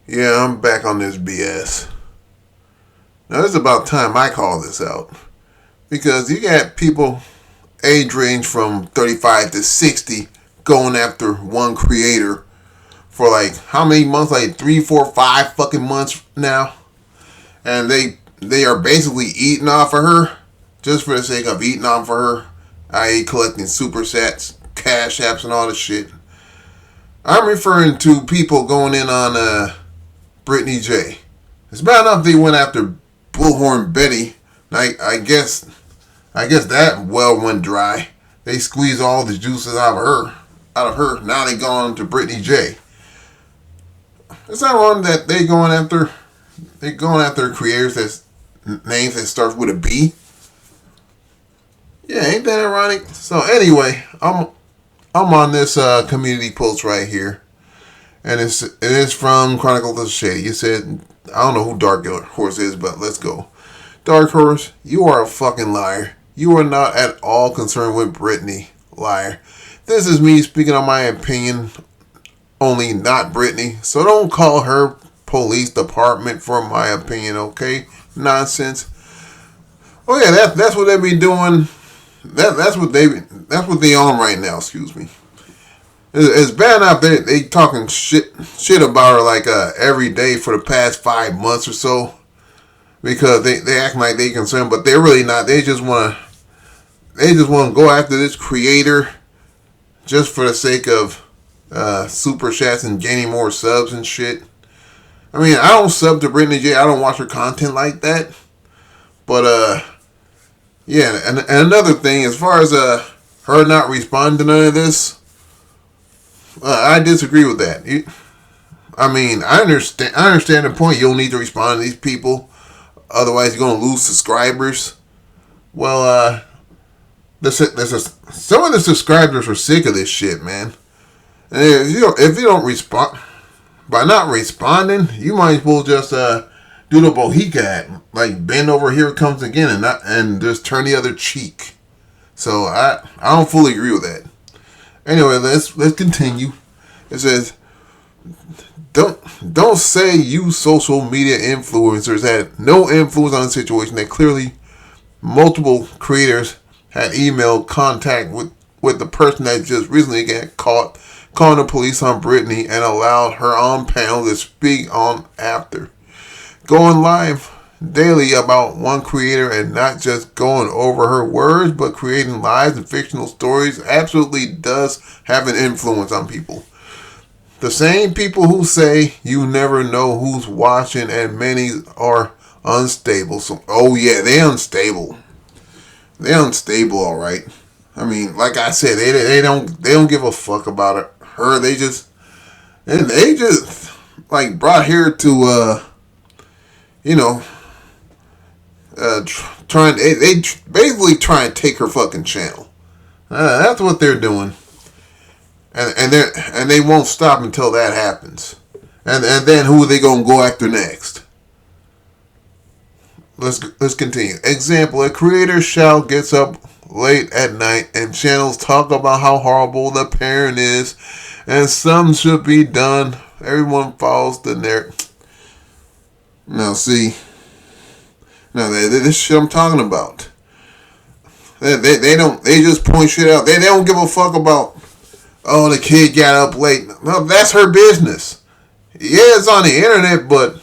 Yeah, I'm back on this BS. Now, it's about time I call this out. Because you got people age range from 35 to 60 going after one creator for like how many months? Like 3, 4, 5 fucking months now. And they are basically eating off of her just for the sake of eating off of her, i.e., collecting super sats, cash apps, and all this shit. I'm referring to people going in on Brittany J. It's bad enough they went after Bullhorn Betty. I guess that well went dry. They squeezed all the juices out of her. Now they going to Brittany J. It's not wrong that they going after creators that's names that starts with a B. Yeah, ain't that ironic? So anyway, I'm on this community post right here, and it is from Chronicles of Shady. It said, I don't know who Dark Horse is, but let's go. Dark Horse, you are a fucking liar. You are not at all concerned with Brittany, liar. This is me speaking on my opinion, only not Brittany. So don't call her police department for my opinion, okay? Nonsense. Oh yeah, that's what they be doing. That's what they on right now. Excuse me. It's bad enough they talking shit about her like every day for the past 5 months or so because they act like they concerned, but they're really not. They just want to go after this creator just for the sake of super chats and gaining more subs and shit. I mean, I don't sub to Brittany J. I don't watch her content like that. But yeah, and another thing, as far as her not responding to none of this, I disagree with that. I mean, I understand the point. You don't need to respond to these people, otherwise you're gonna lose subscribers. Well, some of the subscribers are sick of this shit, man. And if you don't respond, by not responding, you might as well just do the Bohica act, like bend over, here it comes again, and just turn the other cheek. So I don't fully agree with that. Anyway, let's continue. It says, don't say you social media influencers had no influence on the situation that clearly multiple creators had email contact with the person that just recently got caught calling the police on Brittany and allowed her on panel to speak on after. Going live daily about one creator and not just going over her words, but creating lies and fictional stories absolutely does have an influence on people. The same people who say you never know who's watching and many are unstable. So, oh yeah, they're unstable. They're unstable, all right. I mean, like I said, they don't give a fuck about her. They just like brought here to they basically try and take her fucking channel. That's what they're doing, and they won't stop until that happens. And then who are they gonna go after next? Let's continue. Example: a creator shout gets up late at night and channels talk about how horrible the parent is, and something should be done. Everyone follows the narrative. Now see. No, this shit I'm talking about. They just point shit out. They don't give a fuck about, oh, the kid got up late. No, that's her business. Yeah, it's on the internet, but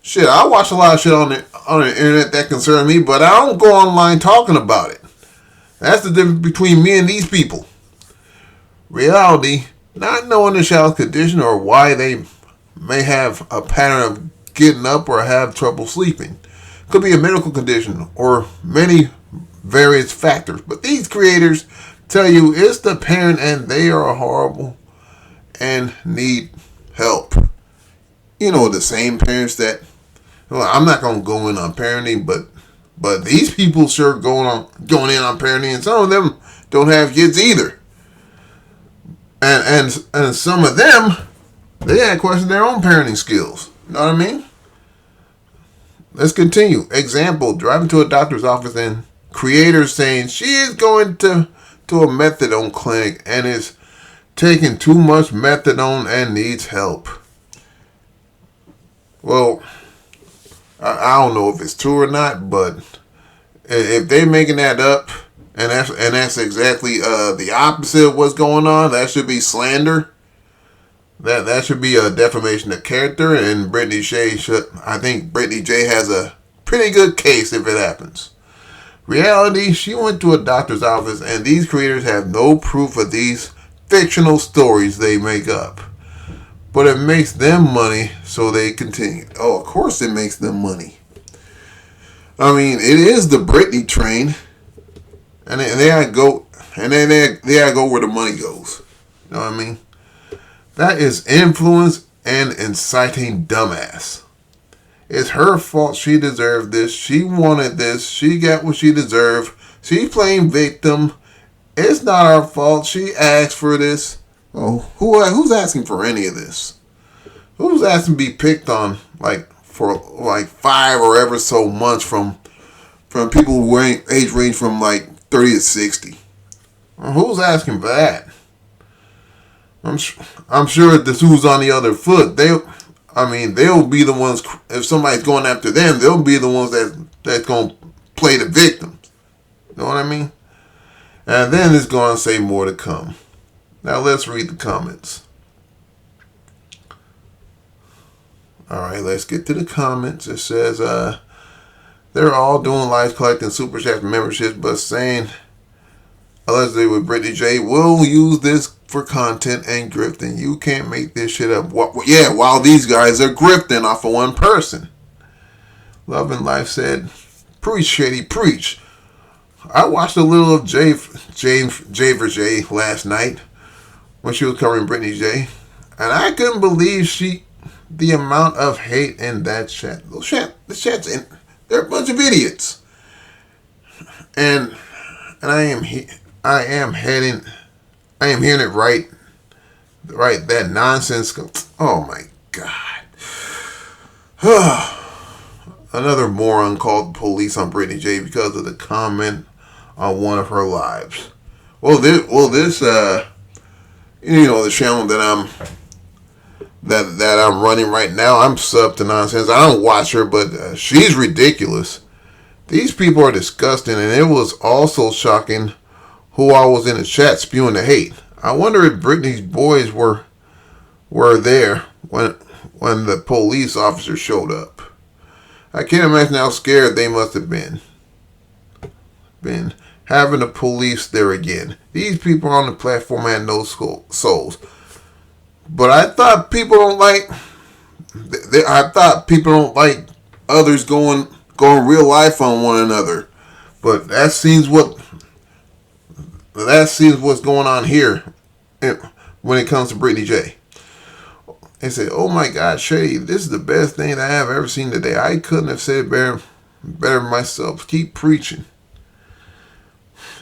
shit, I watch a lot of shit on the internet that concern me, but I don't go online talking about it. That's the difference between me and these people. Reality, not knowing the child's condition or why they may have a pattern of getting up or have trouble sleeping. Could be a medical condition or many various factors. But these creators tell you it's the parent and they are horrible and need help. You know, the same parents that, well, I'm not going to go in on parenting, but these people sure going in on parenting, and some of them don't have kids either. And some of them, they had questioned their own parenting skills. You know what I mean? Let's continue. Example, driving to a doctor's office and creators saying she is going to a methadone clinic and is taking too much methadone and needs help. Well, I don't know if it's true or not, but if they making that up, and that's exactly the opposite of what's going on, that should be slander. That should be a defamation of character, and Brittany J should. I think Brittany J has a pretty good case if it happens. Reality, she went to a doctor's office, and these creators have no proof of these fictional stories they make up. But it makes them money, so they continue. Oh, of course it makes them money. I mean, it is the Britney train, and they gotta go, and then they gotta go where the money goes. You know what I mean? That is influence and inciting dumbass. It's her fault. She deserved this. She wanted this. She got what she deserved. She's playing victim. It's not our fault. She asked for this. Oh, who's asking for any of this? Who's asking to be picked on for 5 or ever so months from people who age range from 30 to 60? Who's asking for that? I'm sure if this who's on the other foot, they'll be the ones. If somebody's going after them, they'll be the ones that's gonna play the victims. You know what I mean? And then it's gonna say more to come. Now let's read the comments. All right, let's get to the comments. It says they're all doing lives collecting super chat memberships, but saying allegedly with Brittany J, we'll use this for content and grifting. You can't make this shit up. Yeah, while these guys are grifting off of one person. Love and Life said, preach, Shady, preach. I watched a little of J for J last night when she was covering Brittany J, and I couldn't believe the amount of hate in that chat. The chat's in. They're a bunch of idiots, and I am hearing it right. That nonsense. Oh my God. Another moron called the police on Brittany J because of the comment on one of her lives. This the channel that I'm running right now, I'm sub to nonsense. I don't watch her, but she's ridiculous. These people are disgusting, and it was also shocking who I was in the chat spewing the hate. I wonder if Brittany's boys were there when the police officer showed up. I can't imagine how scared they must have been having the police there again. These people on the platform had no souls. But I thought people don't like others going real life on one another. But that seems what's going on here when it comes to Brittany J. They say, "Oh my God, Shay, this is the best thing that I have ever seen today. I couldn't have said it better myself. Keep preaching."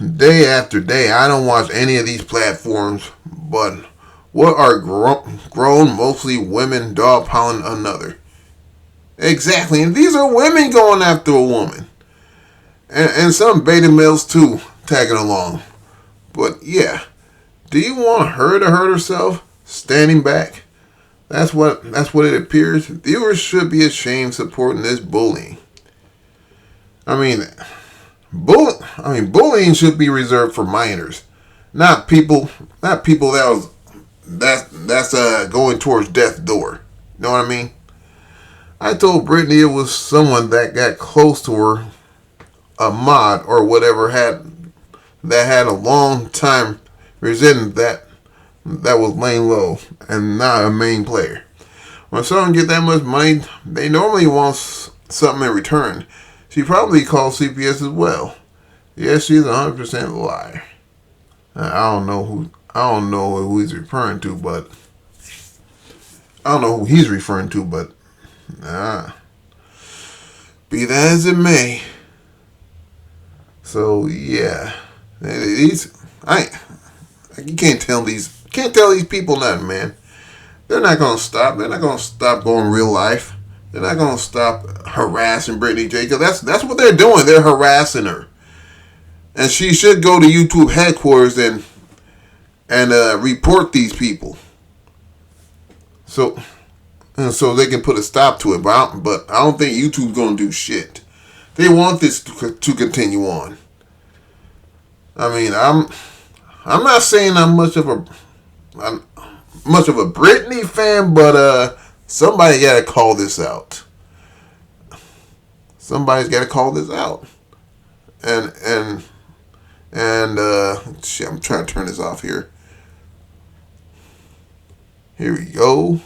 Day after day, I don't watch any of these platforms, but what are grown, mostly women, dogpiling another? Exactly, and these are women going after a woman, and some beta males too tagging along. But yeah, do you want her to hurt herself standing back? That's what it appears. Viewers should be ashamed supporting this bullying. Bullying should be reserved for minors, not people that's going towards death's door. You know what I mean? I told Brittany it was someone that got close to her, a mod or whatever had a long time resenting that was laying low and not a main player. When someone get that much money, they normally want something in return. She probably called CPS as well. Yes, she's 100% a liar. I don't know who he's referring to, but be that as it may. So yeah, you can't tell these people nothing, man. They're not gonna stop. They're not gonna stop going real life. They're not gonna stop harassing Brittany J. Because that's what they're doing. They're harassing her, and she should go to YouTube headquarters and report these people. So and so they can put a stop to it. But I don't think YouTube's gonna do shit. They want this to continue on. I mean, I'm not saying I'm much of a Brittany fan, but somebody gotta call this out. Somebody's gotta call this out. And shit, I'm trying to turn this off here. Here we go.